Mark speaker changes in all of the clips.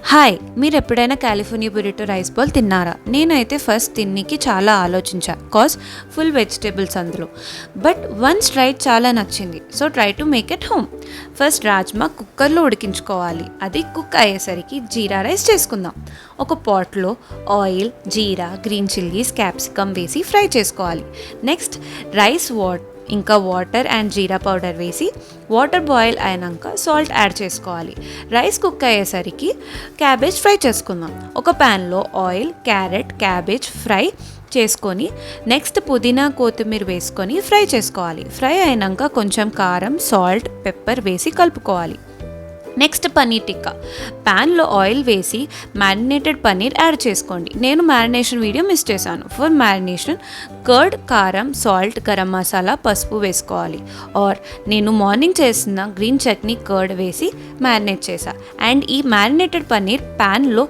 Speaker 1: Hi, మీరు ఎప్పుడైనా California burrito rice ball తిన్నారా? నేనైతే ఫస్ట్ తిన్నికి చాలా ఆలోచించా కాజ్ ఫుల్ వెజిటేబుల్స్ అందులో. బట్ వన్స్ ట్రై చాలా నచ్చింది, so try to make at home. First rajma కుక్కర్లో ఉడికించుకోవాలి. అది కుక్ అయ్యేసరికి జీరా రైస్ చేసుకుందాం. ఒక పాట్లో ఆయిల్, జీరా, గ్రీన్ చిల్లీస్, క్యాప్సికమ్ వేసి ఫ్రై చేసుకోవాలి. నెక్స్ట్ రైస్ ఇంకా వాటర్ అండ్ జీరా పౌడర్ వేసి వాటర్ బాయిల్ అయినాక సాల్ట్ యాడ్ చేసుకోవాలి. రైస్ కుక్ అయ్యేసరికి క్యాబేజ్ ఫ్రై చేసుకుందాం. ఒక ప్యాన్లో ఆయిల్, క్యారెట్, క్యాబేజ్ ఫ్రై చేసుకొని నెక్స్ట్ పుదీనా, కొత్తిమీర వేసుకొని ఫ్రై చేసుకోవాలి. ఫ్రై అయినాక కొంచెం కారం, సాల్ట్, పెప్పర్ వేసి కలుపుకోవాలి. నెక్స్ట్ పన్నీర్ టిక్కా. ప్యాన్లో ఆయిల్ వేసి మ్యారినేటెడ్ పన్నీర్ యాడ్ చేసుకోండి. నేను మ్యారినేషన్ వీడియో మిస్ చేశాను. ఫర్ మ్యారినేషన్ కర్డ్, కారం, సాల్ట్, గరం మసాలా, పసుపు వేసుకోవాలి. ఆర్ నేను మార్నింగ్ చేసిన గ్రీన్ చట్నీ కర్డ్ వేసి మ్యారినేట్ చేశా. అండ్ ఈ మ్యారినేటెడ్ పన్నీర్ ప్యాన్లో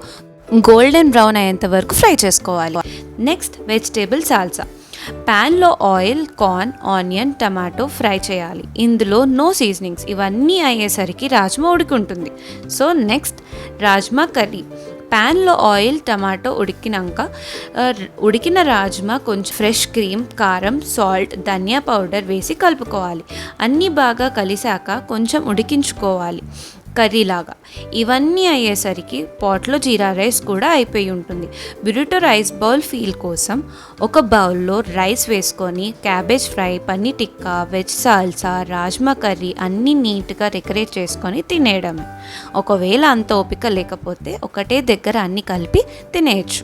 Speaker 1: గోల్డెన్ బ్రౌన్ అయ్యేంత వరకు ఫ్రై చేసుకోవాలి. Next vegetable salsa. ప్యాన్లో oil, corn, onion, tomato fry చేయాలి. ఇందులో నో సీజనింగ్స్. ఇవన్నీ అయ్యేసరికి రాజ్మా ఉడికింటుంది. So next rajma curry. ప్యాన్లో ఆయిల్, టమాటో ఉడికిన రాజ్మా కొంచెం ఫ్రెష్ క్రీమ్, కారం, సాల్ట్, ధనియా పౌడర్ వేసి కలుపుకోవాలి. అన్నీ బాగా కలిసాక కొంచెం ఉడికించుకోవాలి కర్రీలాగా. ఇవన్నీ అయ్యేసరికి పాట్లో జీరా రైస్ కూడా అయిపోయి ఉంటుంది. బురిటో రైస్ బౌల్ ఫీల్ కోసం ఒక బౌల్లో రైస్ వేసుకొని cabbage fry, paneer tikka, veg salsa, rajma curry అన్నీ నీట్గా డెకరేట్ చేసుకొని తినేయడమే. ఒకవేళ అంత ఓపిక లేకపోతే ఒకటే దగ్గర అన్నీ కలిపి తినేయచ్చు.